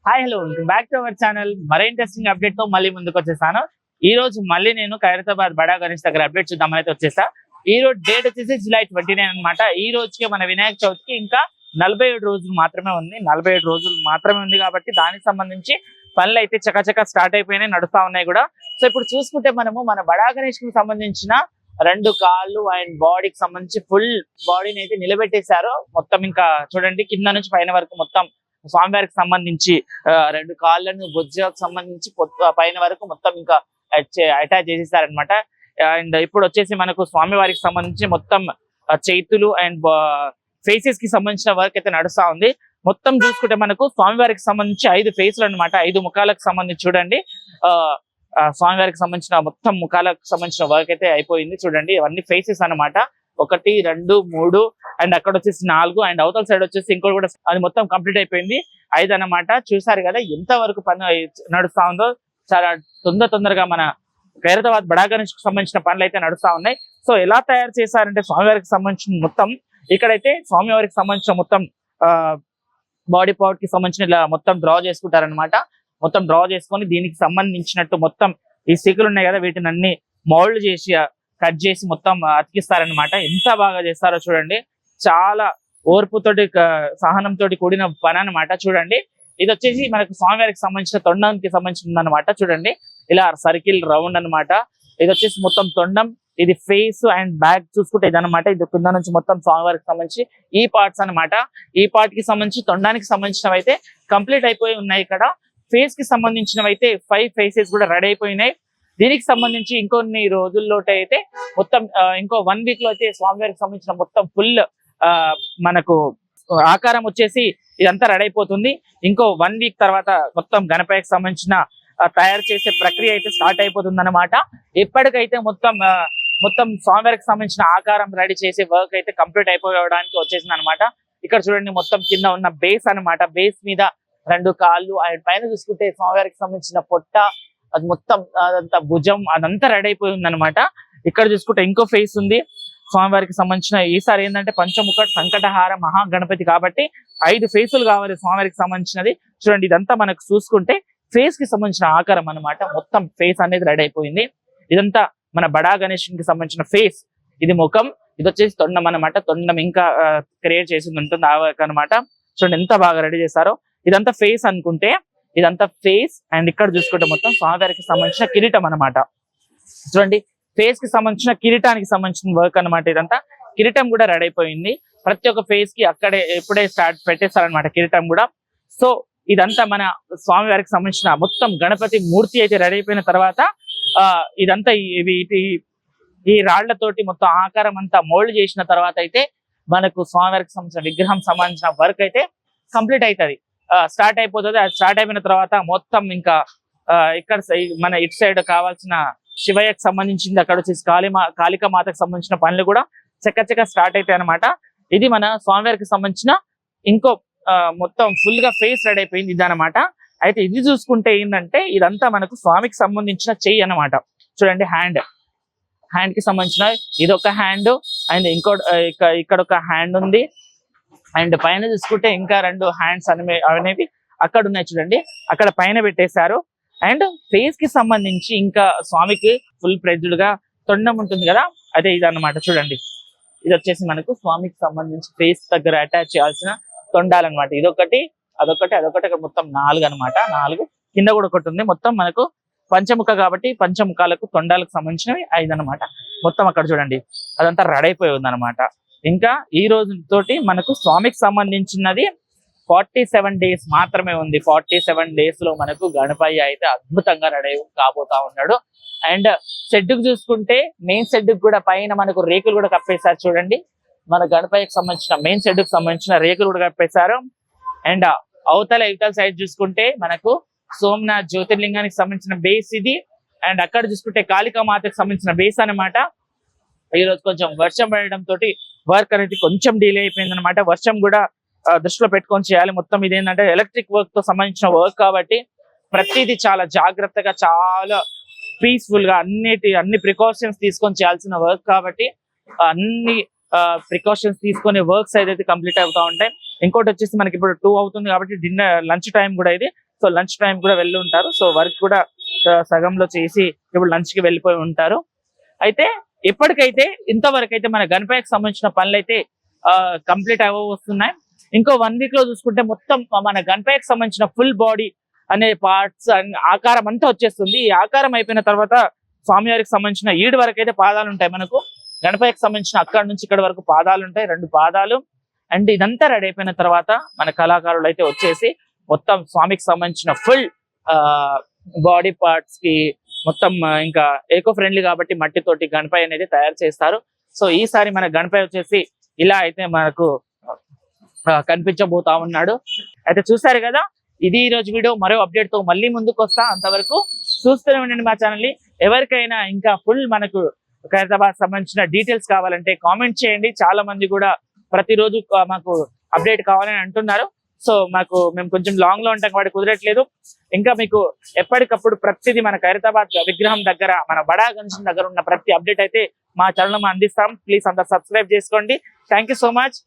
Hi hello welcome back to our channel. మరో interesting update తో మళ్ళీ ముందుకు వచ్చేసాను. ఈ రోజు మళ్ళీ నేను ఖైరతాబాద్ బడా గణేష్ దగ్గర అప్డేట్ చూద్దామని అయితే వచ్చేసా. ఈ రోజు డేట్ వచ్చేసి జూలై 29 అనమాట. ఈ రోజుకి మన వినాయక చవితికి ఇంకా 47 రోజులు మాత్రమే ఉంది. 47 రోజులు మాత్రమే ఉంది కాబట్టి దానికి సంబంధించి పనులు అయితే చకచక స్టార్ట్ అయిపోయినాయి, నడుస్తా ఉన్నాయి కూడా. సో ఇప్పుడు చూసుకుంటే మనము మన బడా గణేష్ కి సంబంధించిన 2 కాళ్ళు అండ్ బాడీకి సంబంధించి ఫుల్ బాడీని అయితే నిలబెట్టేశారు. మొత్తం ఇంకా చూడండి కింద నుంచి పైన వరకు మొత్తం స్వామివారికి సంబంధించి 2 కాళ్ళను బొజ్జకు సంబంధించి పైన వరకు మొత్తం ఇంకా అటాచ్ చేసేసారనమాట. అండ్ ఇప్పుడు వచ్చేసి మనకు స్వామివారికి సంబంధించి మొత్తం చేతులు అండ్ ఫేసెస్ కి సంబంధించిన వర్క్ అయితే నడుస్తా ఉంది. మొత్తం చూసుకుంటే మనకు స్వామివారికి సంబంధించి 5 ఫేసులు అనమాట. 5 ముఖాలకు సంబంధించి చూడండి స్వామివారికి సంబంధించిన మొత్తం ముఖాలకు సంబంధించిన వర్క్ అయితే అయిపోయింది. చూడండి ఇవన్నీ ఫేసెస్ అనమాట. 1 2 3 అండ్ అక్కడ వచ్చేసి 4 అండ్ అవతల సైడ్ వచ్చేసి ఇంకోటి కూడా అది మొత్తం కంప్లీట్ అయిపోయింది 5 అనమాట. చూసారు కదా ఎంత వరకు పని నడుస్తా ఉందో. చాలా తొందరగా మన ఖైరతాబాద్ బడా గణేష్ కి సంబంధించిన పనులు అయితే నడుస్తా ఉన్నాయి. సో ఎలా తయారు చేశారంటే స్వామివారికి సంబంధించిన మొత్తం ఇక్కడైతే స్వామివారికి సంబంధించిన మొత్తం బాడీ పార్ట్ కి సంబంధించిన ఇలా మొత్తం డ్రా చేసుకుంటారనమాట. మొత్తం డ్రా చేసుకొని దీనికి సంబంధించినట్టు మొత్తం ఈ స్టిక్కులు ఉన్నాయి కదా వీటిని అన్ని మౌల్డ్ చేసి కట్ చేసి మొత్తం అతికిస్తారనమాట. ఎంత బాగా చేస్తారో చూడండి. చాలా ఓర్పుతోటి సహనంతో కూడిన పని అనమాట. చూడండి ఇది వచ్చేసి మనకు స్వామివారికి సంబంధించిన తొండానికి సంబంధించింది అనమాట. చూడండి ఇలా సర్కిల్ రౌండ్ అనమాట. ఇది వచ్చేసి మొత్తం తొండం, ఇది ఫేస్ అండ్ బ్యాక్ చూసుకుంటే ఇది అనమాట. ఇది కింద నుంచి మొత్తం స్వామివారికి సంబంధించి ఈ పార్ట్స్ అనమాట. ఈ పార్ట్ కి సంబంధించి తొండానికి సంబంధించినవి అయితే కంప్లీట్ అయిపోయి ఉన్నాయి. ఇక్కడ ఫేస్ కి సంబంధించినవి అయితే 5 ఫేసెస్ కూడా రెడీ అయిపోయినాయి. దీనికి సంబంధించి ఇంకొన్ని రోజుల్లో అయితే మొత్తం ఇంకో 1 వీక్ లో అయితే స్వామివారికి సంబంధించిన మొత్తం ఫుల్ మనకు ఆకారం వచ్చేసి ఇదంతా రెడీ అయిపోతుంది. ఇంకో 1 వీక్ తర్వాత మొత్తం గణపతికి సంబంధించిన తయారు చేసే ప్రక్రియ అయితే స్టార్ట్ అయిపోతుంది అనమాట. ఎప్పటికైతే మొత్తం స్వామివారికి సంబంధించిన ఆకారం రెడీ చేసే వర్క్ అయితే కంప్లీట్ అయిపోవడానికి వచ్చేసింది అనమాట. ఇక్కడ చూడండి మొత్తం కింద ఉన్న బేస్ అనమాట. బేస్ మీద 2 కాళ్ళు అండ్ పైన చూసుకుంటే స్వామివారికి సంబంధించిన పొట్ట అది మొత్తం అదంతా భుజం అదంతా రెడీ అయిపోయి ఉంది అనమాట. ఇక్కడ చూసుకుంటే ఇంకో ఫేస్ ఉంది స్వామివారికి సంబంధించిన. ఈసారి ఏంటంటే పంచముఖ సంకటహార మహాగణపతి కాబట్టి 5 ఫేసులు కావాలి స్వామివారికి సంబంధించినది. చూడండి ఇదంతా మనకు చూసుకుంటే ఫేస్ కి సంబంధించిన ఆకారం అనమాట. మొత్తం ఫేస్ అనేది రెడీ అయిపోయింది. ఇదంతా మన బడా గణేష్ కి సంబంధించిన ఫేస్. ఇది ముఖం, ఇది వచ్చేసి తొండం అనమాట. తొండం ఇంకా క్రియేట్ చేసింది ఉంటుంది అనమాట. చూడండి ఎంత బాగా రెడీ చేశారో. ఇదంతా ఫేస్ అనుకుంటే ఇదంతా ఫేస్ అండ్ ఇక్కడ చూసుకుంటే మొత్తం స్వామివారికి సంబంధించిన కిరీటం అనమాట. చూడండి ఫేస్ కి సంబంధించిన కిరీటానికి సంబంధించిన వర్క్ అనమాట. ఇదంతా కిరీటం కూడా రెడీ అయిపోయింది. ప్రతి ఒక్క ఫేస్ కి అక్కడే ఎప్పుడే స్టార్ట్ పెట్టేస్తారనమాట కిరీటం కూడా. సో ఇదంతా మన స్వామివారికి సంబంధించిన మొత్తం గణపతి మూర్తి అయితే రెడీ అయిపోయిన తర్వాత ఇదంతా ఈ రాళ్లతోటి మొత్తం ఆకారం అంతా మోల్డ్ చేసిన తర్వాత అయితే మనకు స్వామివారికి సంబంధించిన విగ్రహం సంబంధించిన వర్క్ అయితే కంప్లీట్ అవుతుంది, స్టార్ట్ అయిపోతుంది. అది స్టార్ట్ అయిపోయిన తర్వాత మొత్తం ఇంకా ఇక్కడ మన ఇటు సైడ్ కావాల్సిన శివయ్యకు సంబంధించింది, అక్కడ వచ్చేసి కాళికా మాతకు సంబంధించిన పనులు కూడా చక్కచక్క స్టార్ట్ అవుతాయి అనమాట. ఇది మన స్వామివారికి సంబంధించిన ఇంకో మొత్తం ఫుల్ గా ఫేస్ రెడీ అయిపోయింది ఇది అనమాట. అయితే ఇది చూసుకుంటే ఏంటంటే ఇదంతా మనకు స్వామికి సంబంధించిన చెయ్యి అనమాట. చూడండి హ్యాండ్ కి సంబంధించిన ఇదొక హ్యాండ్ అండ్ ఇక్కడ ఒక హ్యాండ్ ఉంది. అండ్ పైన చూసుకుంటే ఇంకా 2 హ్యాండ్స్ అనేవి అక్కడ ఉన్నాయి. చూడండి అక్కడ పైన పెట్టేశారు. అండ్ ఫేస్ కి సంబంధించి ఇంకా స్వామికి ఫుల్ ప్రెజ్డ్ గా తొండం ఉంటుంది కదా, అదే ఇది అనమాట. చూడండి ఇది వచ్చేసి మనకు స్వామికి సంబంధించి ఫేస్ దగ్గర అటాచ్ చేయాల్సిన తొండాలన్నమాట. ఇదొకటి అదొకటి మొత్తం 4 అనమాట. 4 కింద కూడా ఒకటి ఉంది. మొత్తం మనకు పంచముఖ కాబట్టి పంచముఖాలకు తొండాలకు సంబంధించినవి 5 అనమాట. మొత్తం అక్కడ చూడండి అదంతా రెడీ అయిపోయి ఉంది అనమాట. ఇంకా ఈ రోజు తోటి మనకు స్వామికి సంబంధించినది 47 డేస్ మాత్రమే ఉంది. 47 డేస్ లో మనకు గణపయ్య అయితే అద్భుతంగా రెడీ కాబోతా ఉన్నాడు. అండ్ షెడ్ కు చూసుకుంటే మెయిన్ షెడ్ కూడా పైన మనకు రేకులు కూడా కప్పేశారు. చూడండి మన గణపయ్యకి సంబంధించిన మెయిన్ షెడ్ కు సంబంధించిన రేకులు కూడా కప్పేశారు. అండ్ అవతల సైడ్ చూసుకుంటే మనకు సోమనాథ్ జ్యోతిర్లింగానికి సంబంధించిన బేస్ ఇది. అండ్ అక్కడ చూసుకుంటే కాళికా మాతకు సంబంధించిన బేస్ అనమాట. ఈ రోజు కొంచెం వర్షం పడడం తోటి వర్క్ అనేది కొంచెం డిలే అయిపోయింది అనమాట. వర్షం కూడా దృష్టిలో పెట్టుకొని చేయాలి. మొత్తం ఇదేంటంటే ఎలక్ట్రిక్ వర్క్ తో సంబంధించిన వర్క్ కాబట్టి ప్రతిదీ చాలా జాగ్రత్తగా చాలా పీస్ఫుల్ గా అన్ని ప్రికాషన్స్ తీసుకొని చేయాల్సిన వర్క్ కాబట్టి అన్ని ప్రికాషన్స్ తీసుకునే వర్క్స్ అయితే కంప్లీట్ అవుతా ఉంటాయి. ఇంకోటి వచ్చేసి మనకి ఇప్పుడు 2 అవుతుంది కాబట్టి డిన్నర్ లంచ్ టైం కూడా ఇది. సో లంచ్ టైం కూడా వెళ్ళి ఉంటారు. సో వర్క్ కూడా సగంలో చేసి ఇప్పుడు లంచ్ కి వెళ్ళిపోయి ఉంటారు. అయితే ఇప్పటికైతే ఇంతవరకు అయితే మన గణపతికి సంబంధించిన పనులు అయితే కంప్లీట్ వస్తున్నాయి. ఇంకో 1 వీక్ లో చూసుకుంటే మొత్తం మన గణపతికి సంబంధించిన ఫుల్ బాడీ అనే పార్ట్స్ ఆకారం అంతా వచ్చేస్తుంది. ఈ ఆకారం అయిపోయిన తర్వాత స్వామివారికి సంబంధించిన ఈడు వరకు అయితే పాదాలు ఉంటాయి. మనకు గణపతికి సంబంధించిన అక్కడ నుంచి ఇక్కడ వరకు పాదాలు ఉంటాయి, 2 పాదాలు. అండ్ ఇదంతా రెడీ అయిపోయిన తర్వాత మన కళాకారులు అయితే వచ్చేసి మొత్తం స్వామికి సంబంధించిన ఫుల్ బాడీ పార్ట్స్ కి మొత్తం ఇంకా ఏకో ఫ్రెండ్లీ కాబట్టి మట్టితోటి గణపతి అనేది తయారు చేస్తారు. సో ఈసారి మన గణపతి వచ్చేసి ఇలా అయితే మనకు కనిపించబోతా ఉన్నాడు. అయితే చూసారు కదా, ఇది ఈ రోజు వీడియో. మరో అప్డేట్ తో మళ్ళీ ముందుకు వస్తా. అంతవరకు చూస్తూనే ఉండండి మా ఛానల్ ని. ఎవరికైనా ఇంకా ఫుల్ మనకు ఖైరతాబాద్ సంబంధించిన డీటెయిల్స్ కావాలంటే కామెంట్ చేయండి. చాలా మంది కూడా ప్రతిరోజు మాకు అప్డేట్ కావాలని అంటున్నారు. సో మేము కొంచెం లాంగ్ లో ఉంటాం కాబట్టి కుదరట్లేదు. ఇంకా మీకు ఎప్పటికప్పుడు ప్రతిదీ మన ఖైరతాబాద్ విగ్రహం దగ్గర, మన బడా గణేశుని దగ్గర ఉన్న ప్రతి అప్డేట్ అయితే మా ఛానల్ అందిస్తాం. ప్లీజ్ అందరూ సబ్స్క్రైబ్ చేసుకోండి. Thank you so much.